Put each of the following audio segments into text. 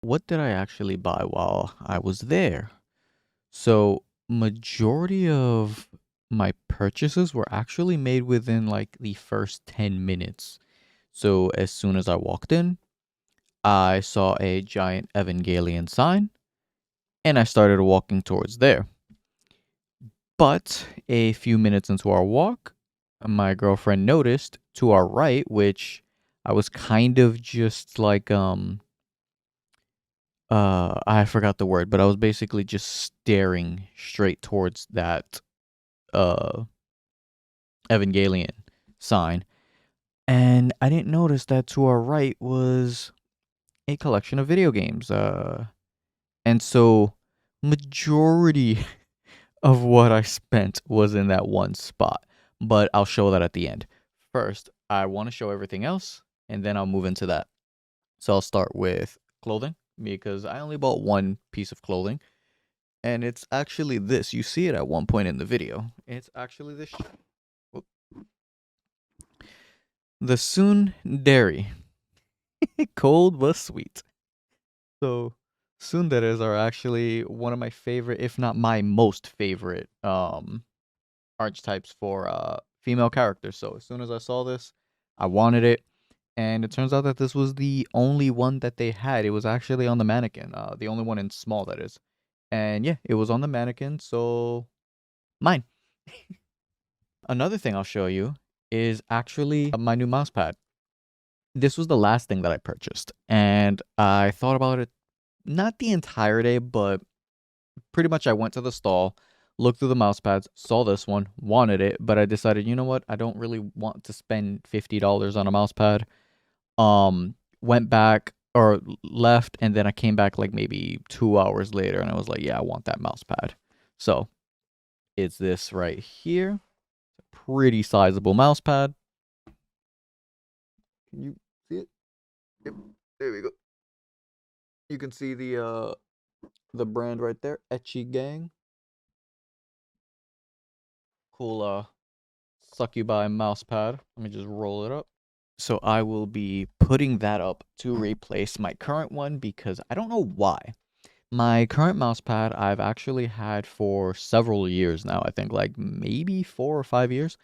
What did I actually buy while I was there? So, majority of my purchases were actually made within like the first 10 minutes. So, as soon as I walked in, I saw a giant Evangelion sign and I started walking towards there. But a few minutes into our walk, my girlfriend noticed to our right, which I was kind of just like I forgot the word, but I was basically just staring straight towards that uh Evangelion sign, and I didn't notice that to our right was a collection of video games. And so majority of what I spent was in that one spot, but I'll show that at the end. First, I want to show everything else, and then I'll move into that. So I'll start with clothing because I only bought one piece of clothing. And it's actually this. You see it at one point in the video. It's actually this shirt. Whoop. The Tsundere. Cold but sweet. So Tsunderes are actually one of my favorite, if not my most favorite, archetypes for female characters. So as soon as I saw this, I wanted it. And it turns out that this was the only one that they had. It was actually on the mannequin. The only one in small, that is. And yeah, it was on the mannequin, so mine. Another thing I'll show you is actually my new mouse pad. This was the last thing that I purchased, and I thought about it not the entire day, but pretty much I went to the stall, looked through the mouse pads, saw this one, wanted it, but I decided, you know what? I don't really want to spend $50 on a mouse pad. Went back or left, and then I came back like maybe 2 hours later, and I was like, yeah, I want that mouse pad. So it's this right here. Pretty sizable mouse pad. Can you see it? Yep. There we go. You can see the brand right there, Etchy Gang. Cool succubi mouse pad. Let me just roll it up. So I will be putting that up to replace my current one because I don't know why. My current mouse pad I've actually had for several years now. I think like maybe 4 or 5 years.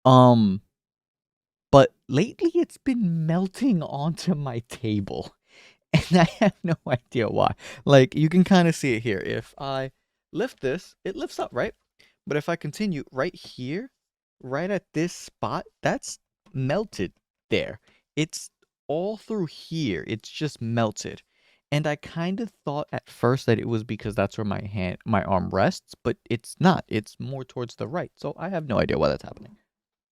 Um, but lately it's been melting onto my table. And I have no idea why. Like, you can kind of see it here. If I lift this, it lifts up, right? But if I continue right here, right at this spot, that's melted there. It's all through here. It's just melted. And I kind of thought at first that it was because that's where my arm rests, but it's not. It's more towards the right. So I have no idea why that's happening.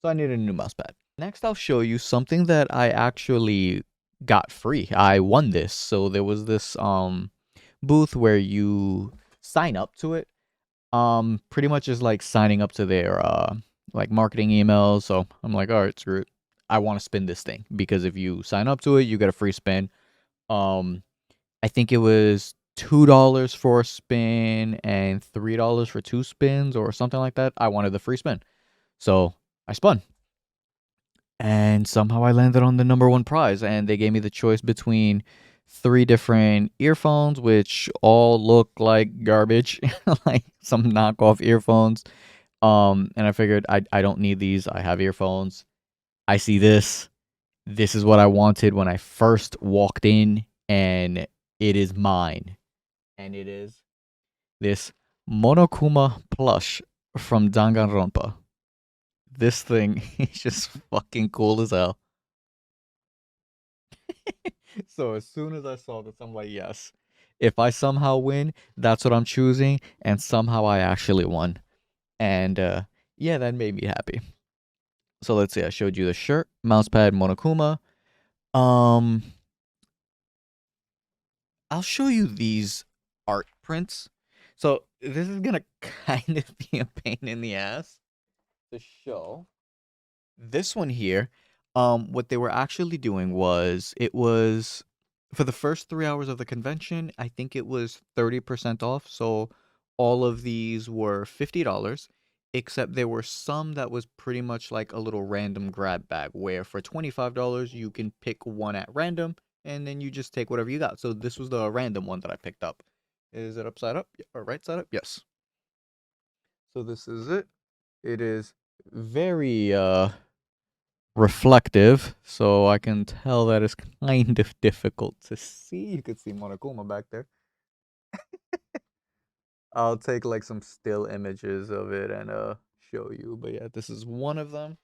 So I need a new mouse pad. Next, I'll show you something that I actually got free. I won this. So there was this booth where you sign up to it. Pretty much is like signing up to their like marketing emails. So I'm like, all right, screw it. I want to spin this thing because if you sign up to it, you get a free spin. Um, I think it was $2 for a spin and $3 for two spins or something like that. I wanted the free spin, so I spun. And somehow I landed on the number one prize, and they gave me the choice between three different earphones, which all look like garbage, like some knockoff earphones. And I figured I don't need these. I have earphones. I see this. This is what I wanted when I first walked in, and it is mine. And it is this Monokuma plush from Danganronpa. This thing is just fucking cool as hell. So as soon as I saw this, I'm like, yes. If I somehow win, that's what I'm choosing, and somehow I actually won. And yeah, that made me happy. So let's see, I showed you the shirt, mousepad, Monokuma. Um, I'll show you these art prints. So this is gonna kind of be a pain in the ass to show. This one here, what they were actually doing was it was for the first 3 hours of the convention, I think it was 30% off. So all of these were $50, except there were some that was pretty much like a little random grab bag where for $25 you can pick one at random and then you just take whatever you got. So this was the random one that I picked up. Is it upside up or right side up? Yes. So this is it. It is very reflective, so I can tell that it's kind of difficult to see. You could see Monokuma back there. I'll take like some still images of it and show you. But yeah, this is one of them.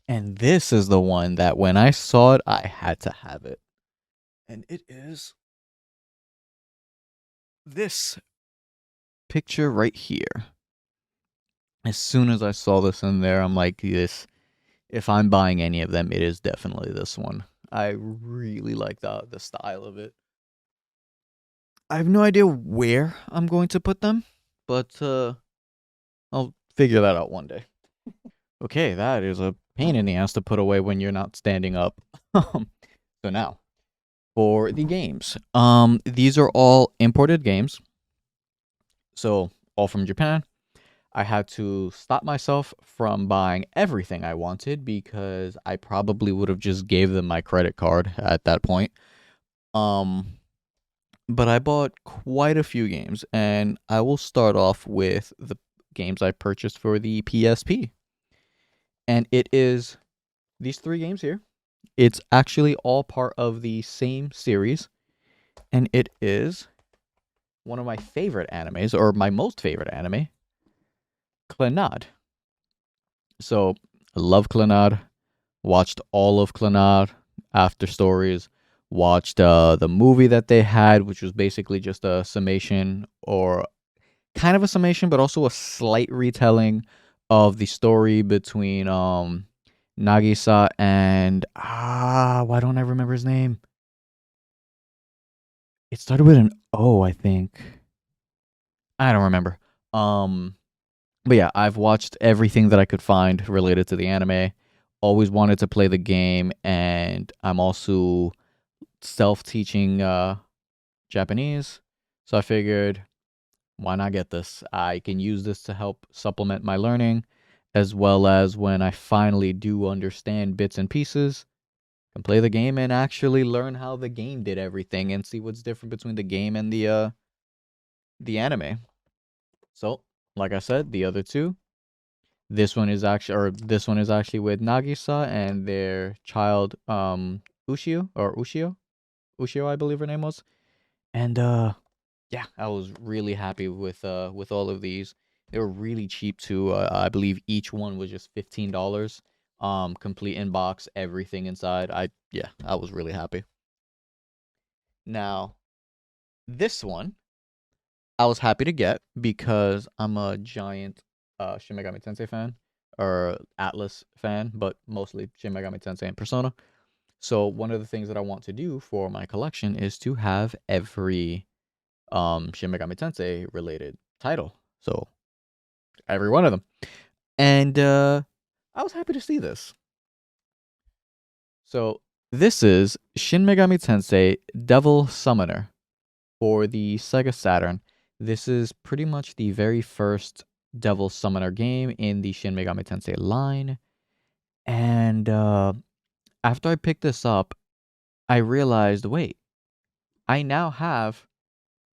And this is the one that when I saw it, I had to have it. And it is this picture right here. As soon as I saw this in there, I'm like, this, if I'm buying any of them, it is definitely this one. I really like the style of it. I have no idea where I'm going to put them, but I'll figure that out one day. Okay, that is a pain in the ass to put away when you're not standing up. So now, for the games. These are all imported games. So, all from Japan. I had to stop myself from buying everything I wanted because I probably would have just gave them my credit card at that point. Um, but I bought quite a few games, and I will start off with the games I purchased for the PSP. And it is these three games here. It's actually all part of the same series, and it is one of my favorite animes, or my most favorite anime, Clannad. So, I love Clannad. Watched all of Clannad after stories. Watched the movie that they had, which was basically just a summation, or kind of a summation, but also a slight retelling of the story between Nagisa and why don't I remember his name? It started with an O, I think. I don't remember. Um, but yeah, I've watched everything that I could find related to the anime. Always wanted to play the game, and I'm also self-teaching Japanese. So I figured, why not get this? I can use this to help supplement my learning, as well as when I finally do understand bits and pieces, can play the game and actually learn how the game did everything and see what's different between the game and the anime. So, like I said, the other two, this one is actually with Nagisa and their child Ushio, I believe her name was. And yeah, I was really happy with all of these. They were really cheap too. I believe each one was just $15. Complete inbox, everything inside. I was really happy. Now, this one I was happy to get because I'm a giant Shin Megami Tensei fan or Atlas fan, but mostly Shin Megami Tensei and Persona. So one of the things that I want to do for my collection is to have every Shin Megami Tensei related title. So every one of them. And I was happy to see this. So this is Shin Megami Tensei Devil Summoner for the Sega Saturn. This is pretty much the very first Devil Summoner game in the Shin Megami Tensei line. And after I picked this up, I realized, wait, I now have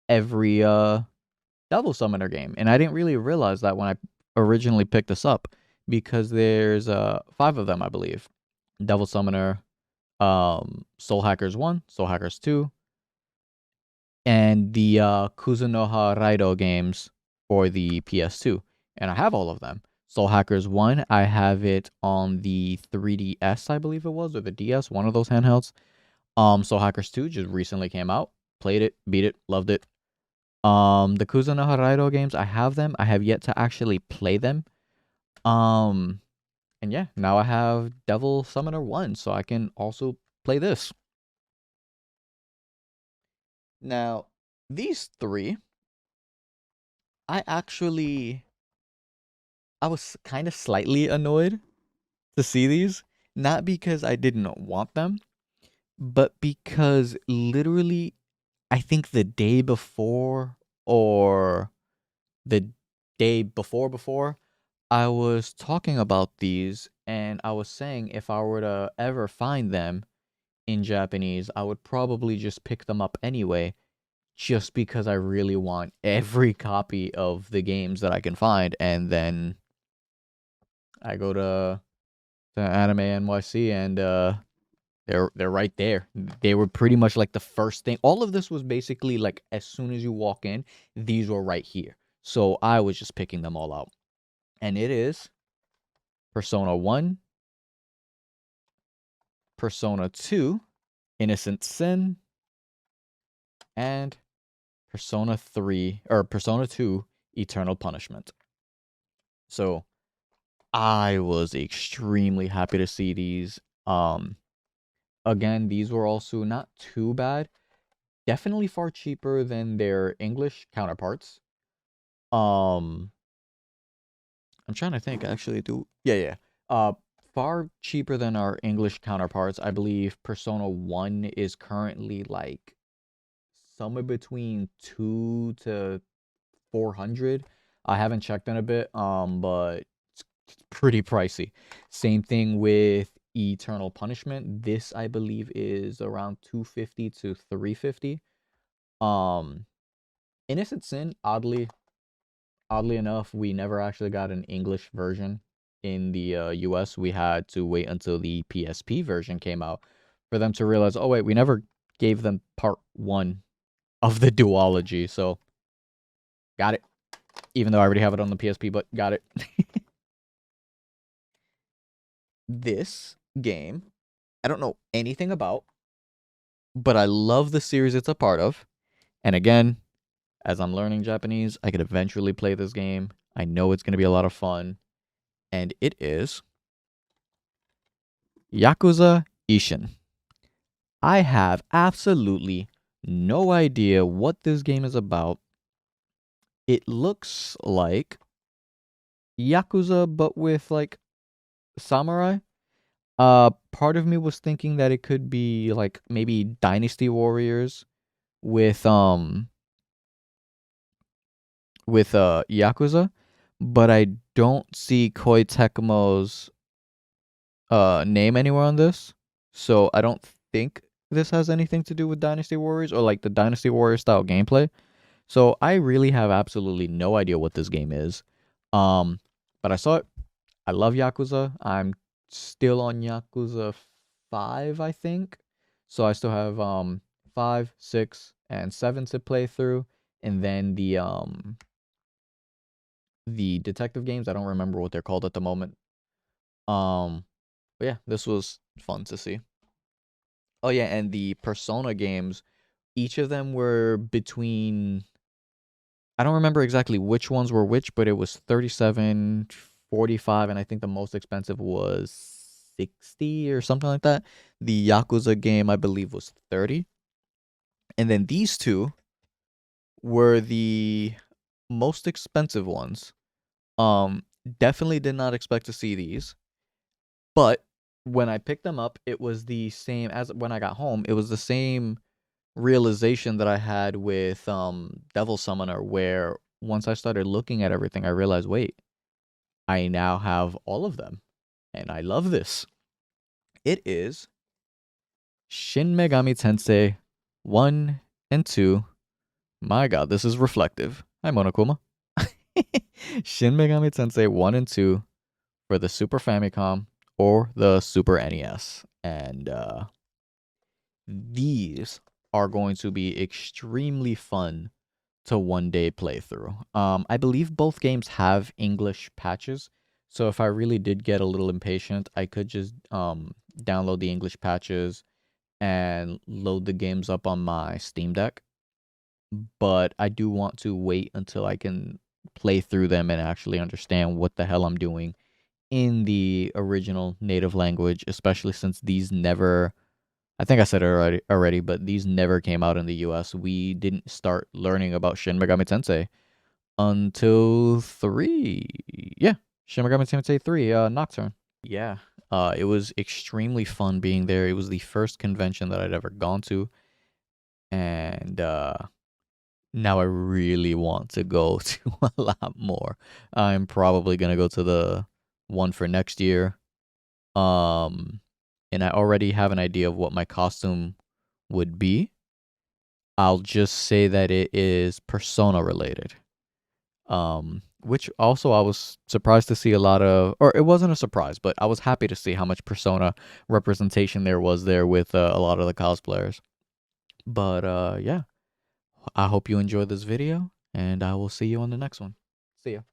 every Devil Summoner game, and I didn't really realize that when I originally picked this up because there's five of them, I believe. Devil Summoner, Soul Hackers 1, Soul Hackers 2, and the Kuzunoha Raido games for the PS2. And I have all of them. Soul Hackers 1, I have it on the 3DS, I believe it was, or the DS, one of those handhelds. Soul Hackers 2 just recently came out. Played it, beat it, loved it. The Kuzunoha Raido games, I have them. I have yet to actually play them. Um, and yeah, now I have Devil Summoner 1, so I can also play this. Now, these three, I actually I was kind of slightly annoyed to see these, not because I didn't want them, but because literally I think the day before or the day before I was talking about these and I was saying if I were to ever find them, in Japanese, I would probably just pick them up anyway, just because I really want every copy of the games that I can find. And then I go to Anime NYC, and they're right there. They were pretty much like the first thing. All of this was basically like as soon as you walk in, these were right here. So I was just picking them all out. And it is Persona 1, Persona 2, Innocent Sin, and Persona 3 or Persona 2 Eternal Punishment. So I was extremely happy to see these. Again, these were also not too bad. Definitely far cheaper than their English counterparts. Um, I'm trying to think actually. Yeah. Uh, Far cheaper than our English counterparts. I believe Persona 1 is currently like somewhere between 2 to 400. I haven't checked in a bit, but it's pretty pricey. Same thing with Eternal Punishment. This I believe is around 250 to 350. Um, Innocent Sin, oddly enough, we never actually got an English version in the US. We had to wait until the PSP version came out for them to realize, oh wait, we never gave them part 1 of the duology. So, got it. Even though I already have it on the PSP, but got it. This game, I don't know anything about, but I love the series it's a part of. And again, as I'm learning Japanese, I could eventually play this game. I know it's going to be a lot of fun. And it is Yakuza Ishin. I have absolutely no idea what this game is about. It looks like Yakuza, but with like samurai. Part of me was thinking that it could be like maybe Dynasty Warriors with Yakuza, but I don't see Koei Tecmo's name anywhere on this. So I don't think this has anything to do with Dynasty Warriors or like the Dynasty Warriors style gameplay. So I really have absolutely no idea what this game is. Um but I saw it. I love Yakuza. I'm still on Yakuza 5, I think. So I still have 5, 6, and 7 to play through. And then the detective games, I don't remember what they're called at the moment. Um but yeah, this was fun to see. Oh yeah, and the Persona games, each of them were between, I don't remember exactly which ones were which, but it was 37, 45, and I think the most expensive was 60 or something like that. The Yakuza game, I believe, was 30. And then these two were the most expensive ones. Definitely did not expect to see these, but when I picked them up, it was the same as when I got home. It was the same realization that I had with Devil Summoner, where once I started looking at everything, I realized, wait, I now have all of them, and I love this. It is Shin Megami Tensei 1 and 2. My god, this is reflective. Hi, Monokuma. Shin Megami Tensei 1 and 2 for the Super Famicom or the Super NES. And these are going to be extremely fun to one day play through. I believe both games have English patches. So if I really did get a little impatient, I could just download the English patches and load the games up on my Steam Deck. But I do want to wait until I can play through them and actually understand what the hell I'm doing in the original native language, especially since these never, I think I said it already, but these never came out in the US. We didn't start learning about Shin Megami Tensei until 3. Yeah, Shin Megami Tensei 3, Nocturne. Yeah, it was extremely fun being there. It was the first convention that I'd ever gone to, and now I really want to go to a lot more. I'm probably gonna go to the one for next year. Um, and I already have an idea of what my costume would be, I'll just say that it is Persona related. Which also I was surprised to see a lot of, or it wasn't a surprise, but I was happy to see how much Persona representation there was there with a lot of the cosplayers. But yeah, I hope you enjoyed this video, and I will see you on the next one. See ya.